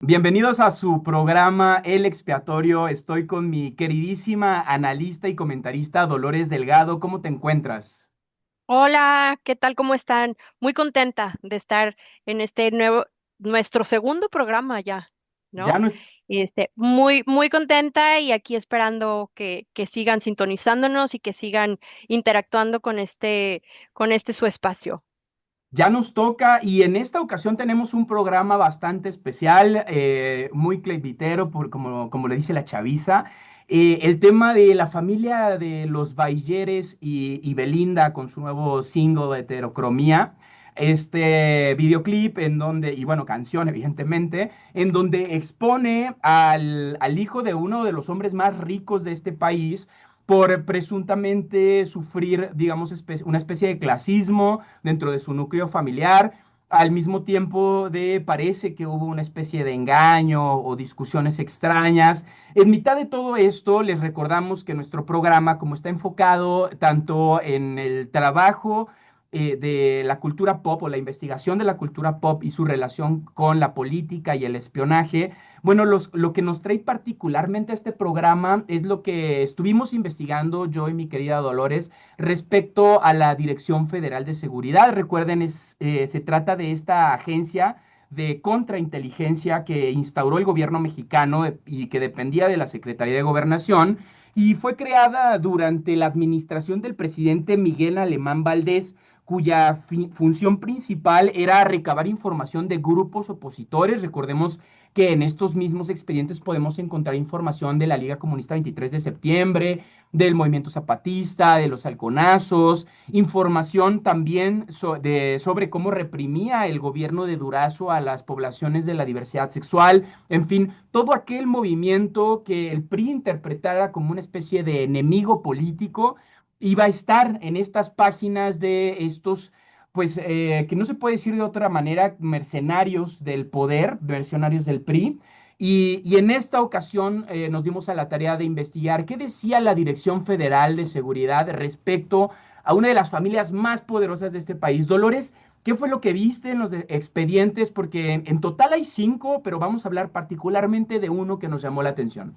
Bienvenidos a su programa El Expiatorio. Estoy con mi queridísima analista y comentarista Dolores Delgado. ¿Cómo te encuentras? Hola, ¿qué tal? ¿Cómo están? Muy contenta de estar en este nuestro segundo programa ya, Ya ¿no? no es, Muy contenta y aquí esperando que sigan sintonizándonos y que sigan interactuando con este su espacio. Ya nos toca y en esta ocasión tenemos un programa bastante especial, muy cleitero, como le dice la chaviza. El tema de la familia de los Bailleres y Belinda con su nuevo single Heterocromía. Este videoclip en donde, y bueno, canción evidentemente, en donde expone al hijo de uno de los hombres más ricos de este país por presuntamente sufrir, digamos, una especie de clasismo dentro de su núcleo familiar. Al mismo tiempo parece que hubo una especie de engaño o discusiones extrañas. En mitad de todo esto, les recordamos que nuestro programa, como está enfocado tanto en el trabajo de la cultura pop o la investigación de la cultura pop y su relación con la política y el espionaje, bueno, lo que nos trae particularmente a este programa es lo que estuvimos investigando yo y mi querida Dolores respecto a la Dirección Federal de Seguridad. Recuerden, se trata de esta agencia de contrainteligencia que instauró el gobierno mexicano y que dependía de la Secretaría de Gobernación y fue creada durante la administración del presidente Miguel Alemán Valdés, cuya función principal era recabar información de grupos opositores. Recordemos que en estos mismos expedientes podemos encontrar información de la Liga Comunista 23 de septiembre, del movimiento zapatista, de los halconazos, información también sobre cómo reprimía el gobierno de Durazo a las poblaciones de la diversidad sexual, en fin, todo aquel movimiento que el PRI interpretara como una especie de enemigo político iba a estar en estas páginas de estos pues que no se puede decir de otra manera, mercenarios del poder, mercenarios del PRI. Y en esta ocasión nos dimos a la tarea de investigar qué decía la Dirección Federal de Seguridad respecto a una de las familias más poderosas de este país. Dolores, ¿qué fue lo que viste en los expedientes? Porque en total hay cinco, pero vamos a hablar particularmente de uno que nos llamó la atención.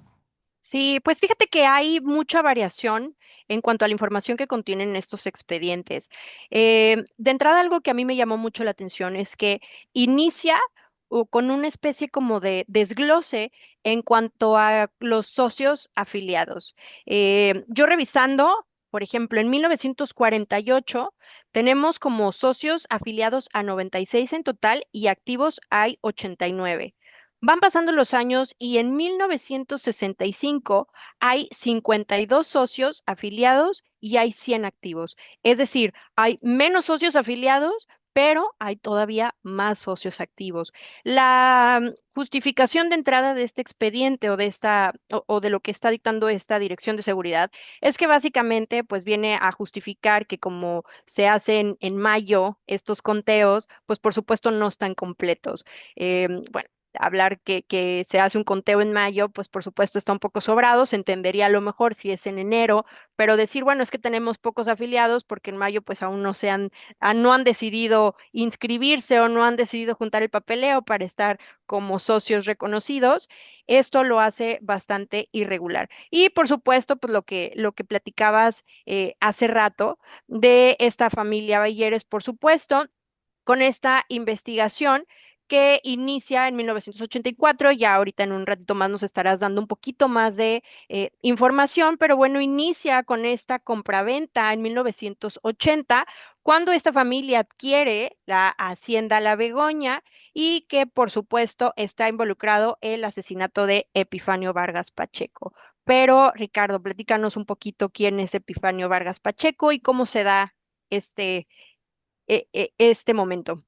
Sí, pues fíjate que hay mucha variación en cuanto a la información que contienen estos expedientes. De entrada, algo que a mí me llamó mucho la atención es que inicia con una especie como de desglose en cuanto a los socios afiliados. Yo revisando, por ejemplo, en 1948 tenemos como socios afiliados a 96 en total y activos hay 89. Van pasando los años y en 1965 hay 52 socios afiliados y hay 100 activos. Es decir, hay menos socios afiliados, pero hay todavía más socios activos. La justificación de entrada de este expediente o de o de lo que está dictando esta Dirección de Seguridad es que básicamente pues viene a justificar que como se hacen en mayo estos conteos, pues por supuesto no están completos. Bueno, hablar que se hace un conteo en mayo, pues por supuesto está un poco sobrado, se entendería a lo mejor si es en enero, pero decir, bueno, es que tenemos pocos afiliados porque en mayo pues aún no han decidido inscribirse o no han decidido juntar el papeleo para estar como socios reconocidos, esto lo hace bastante irregular. Y por supuesto, pues lo que platicabas hace rato de esta familia Bayeres, por supuesto con esta investigación que inicia en 1984. Ya ahorita en un ratito más nos estarás dando un poquito más de información, pero bueno, inicia con esta compraventa en 1980, cuando esta familia adquiere la Hacienda La Begoña y que por supuesto está involucrado el asesinato de Epifanio Vargas Pacheco. Pero Ricardo, platícanos un poquito quién es Epifanio Vargas Pacheco y cómo se da este este momento.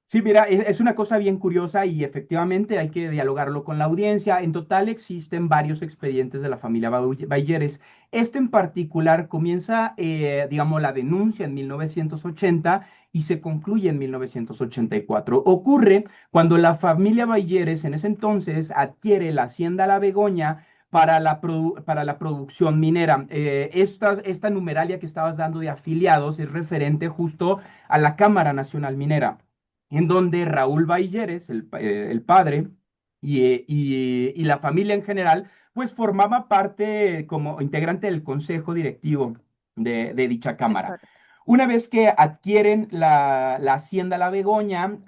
Sí, mira, es una cosa bien curiosa y efectivamente hay que dialogarlo con la audiencia. En total existen varios expedientes de la familia Bayeres. Este en particular comienza, digamos, la denuncia en 1980 y se concluye en 1984. Ocurre cuando la familia Bayeres en ese entonces adquiere la hacienda La Begoña para la producción minera. Esta numeralia que estabas dando de afiliados es referente justo a la Cámara Nacional Minera en donde Raúl Bailleres, el padre, y la familia en general, pues formaba parte como integrante del consejo directivo de dicha de cámara. acuerdo. Una vez que adquieren la hacienda La Begoña,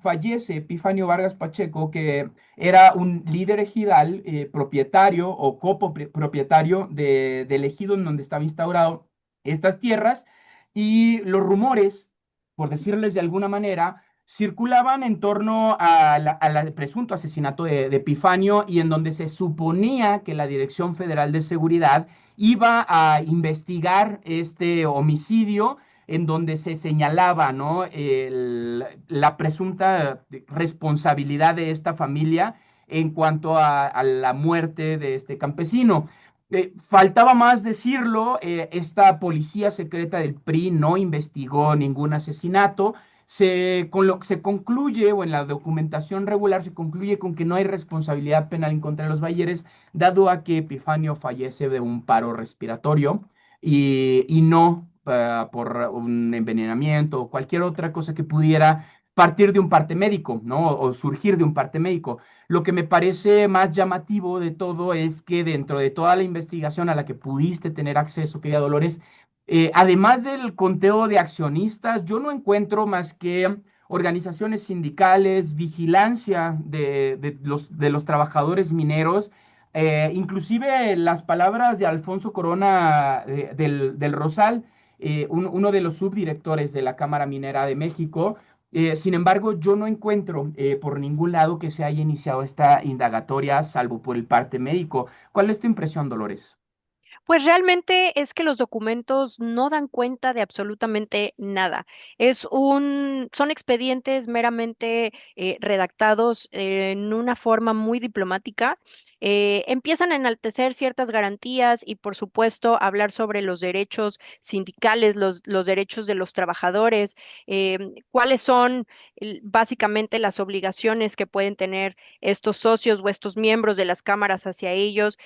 fallece Epifanio Vargas Pacheco, que era un líder ejidal, propietario o copropietario del ejido en donde estaba instaurado estas tierras, y los rumores, por decirles de alguna manera, circulaban en torno al presunto asesinato de Epifanio, y en donde se suponía que la Dirección Federal de Seguridad iba a investigar este homicidio, en donde se señalaba, ¿no?, la presunta responsabilidad de esta familia en cuanto a la muerte de este campesino. Faltaba más decirlo, esta policía secreta del PRI no investigó ningún asesinato. Se concluye, o en la documentación regular se concluye con que no hay responsabilidad penal en contra de los Bayeres, dado a que Epifanio fallece de un paro respiratorio y no por un envenenamiento o cualquier otra cosa que pudiera partir de un parte médico, ¿no? O surgir de un parte médico. Lo que me parece más llamativo de todo es que dentro de toda la investigación a la que pudiste tener acceso, querida Dolores, además del conteo de accionistas, yo no encuentro más que organizaciones sindicales, vigilancia de los trabajadores mineros, inclusive las palabras de Alfonso Corona del Rosal, uno de los subdirectores de la Cámara Minera de México. Sin embargo, yo no encuentro por ningún lado que se haya iniciado esta indagatoria, salvo por el parte médico. ¿Cuál es tu impresión, Dolores? Pues realmente es que los documentos no dan cuenta de absolutamente nada. Son expedientes meramente redactados en una forma muy diplomática. Empiezan a enaltecer ciertas garantías y, por supuesto, hablar sobre los derechos sindicales, los derechos de los trabajadores, cuáles son básicamente las obligaciones que pueden tener estos socios o estos miembros de las cámaras hacia ellos,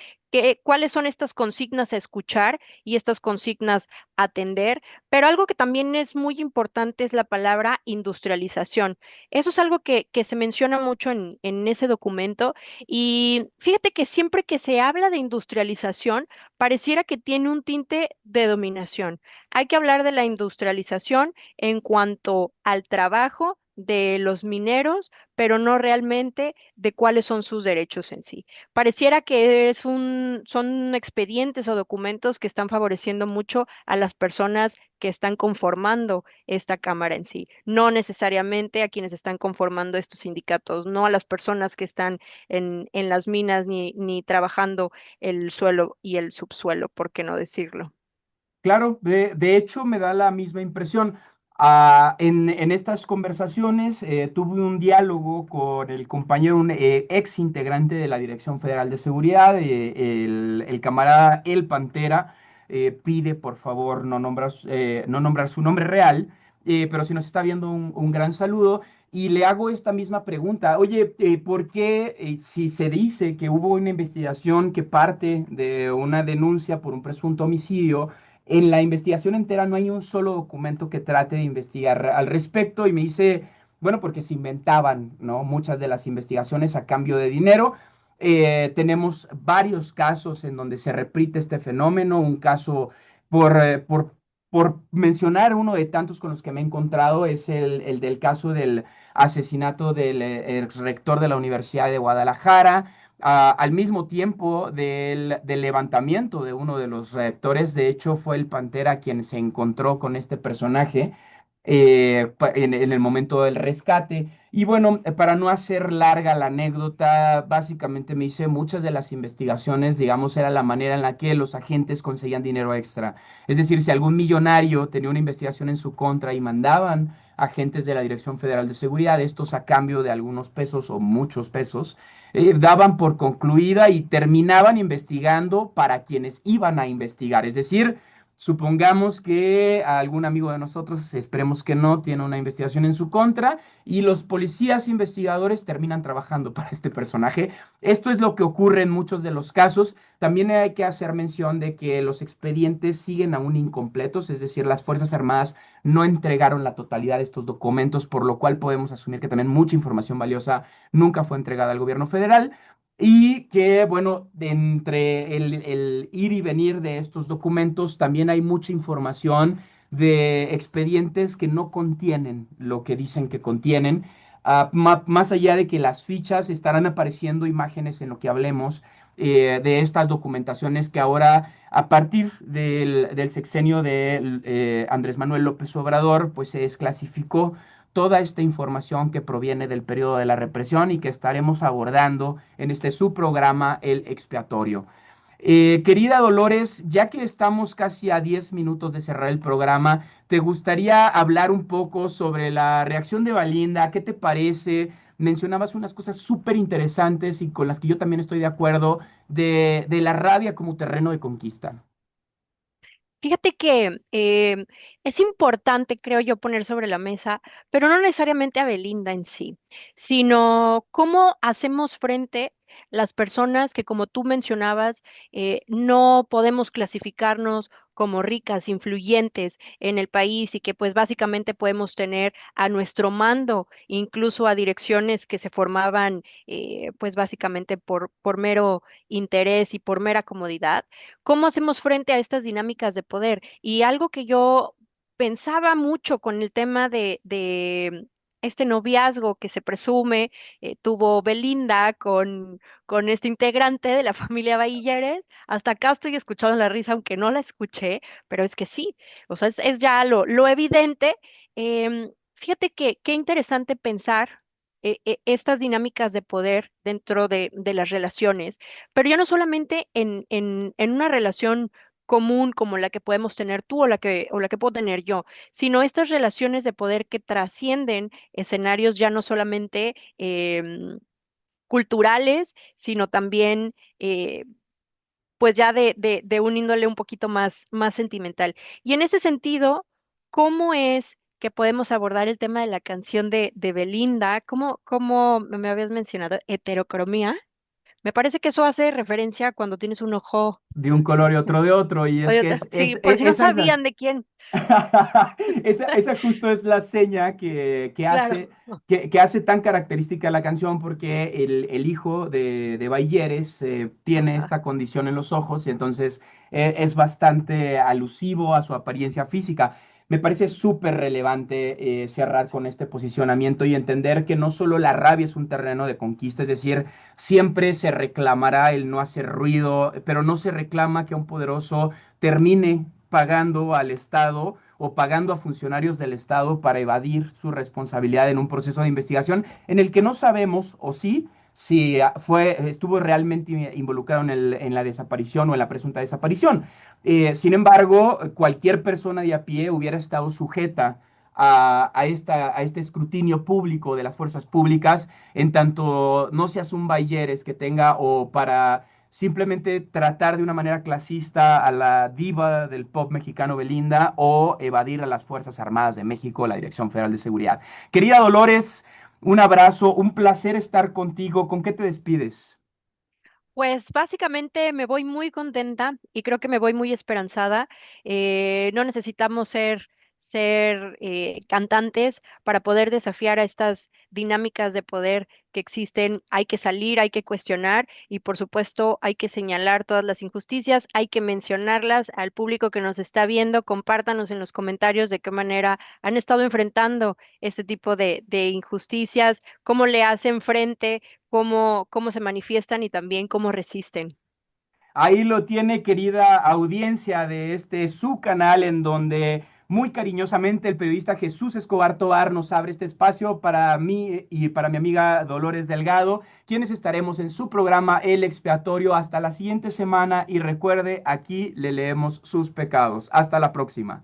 cuáles son estas consignas a escuchar y estas consignas a atender, pero algo que también es muy importante es la palabra industrialización. Eso es algo que se menciona mucho en ese documento, y fíjate que siempre que se habla de industrialización, pareciera que tiene un tinte de dominación. Hay que hablar de la industrialización en cuanto al trabajo de los mineros, pero no realmente de cuáles son sus derechos en sí. Pareciera que son expedientes o documentos que están favoreciendo mucho a las personas que están conformando esta cámara en sí, no necesariamente a quienes están conformando estos sindicatos, no a las personas que están en las minas ni trabajando el suelo y el subsuelo, ¿por qué no decirlo? Claro, de hecho me da la misma impresión. En estas conversaciones tuve un diálogo con el compañero, un ex integrante de la Dirección Federal de Seguridad, el camarada El Pantera. Pide por favor no nombrar su nombre real, pero si nos está viendo, un gran saludo. Y le hago esta misma pregunta: oye, ¿por qué, si se dice que hubo una investigación que parte de una denuncia por un presunto homicidio, en la investigación entera no hay un solo documento que trate de investigar al respecto? Y me dice, bueno, porque se inventaban, ¿no?, muchas de las investigaciones a cambio de dinero. Tenemos varios casos en donde se repite este fenómeno. Un caso, por mencionar uno de tantos con los que me he encontrado, es el del caso del asesinato del ex rector de la Universidad de Guadalajara, al mismo tiempo del levantamiento de uno de los reactores. De hecho, fue el Pantera quien se encontró con este personaje en el momento del rescate. Y bueno, para no hacer larga la anécdota, básicamente me hice muchas de las investigaciones, digamos, era la manera en la que los agentes conseguían dinero extra. Es decir, si algún millonario tenía una investigación en su contra y mandaban agentes de la Dirección Federal de Seguridad, estos a cambio de algunos pesos o muchos pesos, daban por concluida y terminaban investigando para quienes iban a investigar. Es decir, Supongamos que algún amigo de nosotros, esperemos que no, tiene una investigación en su contra y los policías investigadores terminan trabajando para este personaje. Esto es lo que ocurre en muchos de los casos. También hay que hacer mención de que los expedientes siguen aún incompletos, es decir, las Fuerzas Armadas no entregaron la totalidad de estos documentos, por lo cual podemos asumir que también mucha información valiosa nunca fue entregada al gobierno federal. Y que, bueno, de entre el ir y venir de estos documentos, también hay mucha información de expedientes que no contienen lo que dicen que contienen. Más allá de que las fichas estarán apareciendo imágenes en lo que hablemos de estas documentaciones que ahora, a partir del sexenio de Andrés Manuel López Obrador, pues se desclasificó toda esta información que proviene del periodo de la represión y que estaremos abordando en este subprograma, El Expiatorio. Querida Dolores, ya que estamos casi a 10 minutos de cerrar el programa, ¿te gustaría hablar un poco sobre la reacción de Valinda? ¿Qué te parece? Mencionabas unas cosas súper interesantes y con las que yo también estoy de acuerdo de la rabia como terreno de conquista. Fíjate que es importante, creo yo, poner sobre la mesa, pero no necesariamente a Belinda en sí, sino cómo hacemos frente las personas que, como tú mencionabas, no podemos clasificarnos como ricas, influyentes en el país y que pues básicamente podemos tener a nuestro mando, incluso a direcciones que se formaban pues básicamente por mero interés y por mera comodidad. ¿Cómo hacemos frente a estas dinámicas de poder? Y algo que yo pensaba mucho con el tema de este noviazgo que se presume tuvo Belinda con este integrante de la familia Baillares, hasta acá estoy escuchando la risa, aunque no la escuché, pero es que sí, o sea, es ya lo evidente. Fíjate que qué interesante pensar estas dinámicas de poder dentro de las relaciones, pero ya no solamente en una relación común como la que podemos tener tú o la que puedo tener yo, sino estas relaciones de poder que trascienden escenarios ya no solamente culturales, sino también pues ya de un índole un poquito más sentimental. Y en ese sentido, ¿cómo es que podemos abordar el tema de la canción de Belinda? ¿Cómo me habías mencionado? Heterocromía. Me parece que eso hace referencia a cuando tienes un ojo. De un color y otro de otro, y es Oye, que sí, por si no esa es la, sabían de quién. esa justo es la seña Claro. que hace tan característica la canción porque el hijo de Bayeres tiene Ajá. esta condición en los ojos y entonces es bastante alusivo a su apariencia física. Me parece súper relevante cerrar con este posicionamiento y entender que no solo la rabia es un terreno de conquista, es decir, siempre se reclamará el no hacer ruido, pero no se reclama que un poderoso termine pagando al Estado o pagando a funcionarios del Estado para evadir su responsabilidad en un proceso de investigación en el que no sabemos, o sí, si estuvo realmente involucrado en la desaparición o en la presunta desaparición. Sin embargo, cualquier persona de a pie hubiera estado sujeta a este escrutinio público de las fuerzas públicas, en tanto no seas un Bayeres que tenga o para simplemente tratar de una manera clasista a la diva del pop mexicano Belinda o evadir a las Fuerzas Armadas de México, la Dirección Federal de Seguridad. Querida Dolores, un abrazo, un placer estar contigo. ¿Con qué te despides? Pues básicamente me voy muy contenta y creo que me voy muy esperanzada. No necesitamos ser cantantes para poder desafiar a estas dinámicas de poder que existen. Hay que salir, hay que cuestionar y por supuesto hay que señalar todas las injusticias, hay que mencionarlas al público que nos está viendo. Compártanos en los comentarios de qué manera han estado enfrentando este tipo de injusticias, cómo le hacen frente, cómo se manifiestan y también cómo resisten. Ahí lo tiene, querida audiencia de este su canal, en donde muy cariñosamente el periodista Jesús Escobar Tovar nos abre este espacio para mí y para mi amiga Dolores Delgado, quienes estaremos en su programa El Expiatorio hasta la siguiente semana. Y recuerde, aquí le leemos sus pecados. Hasta la próxima.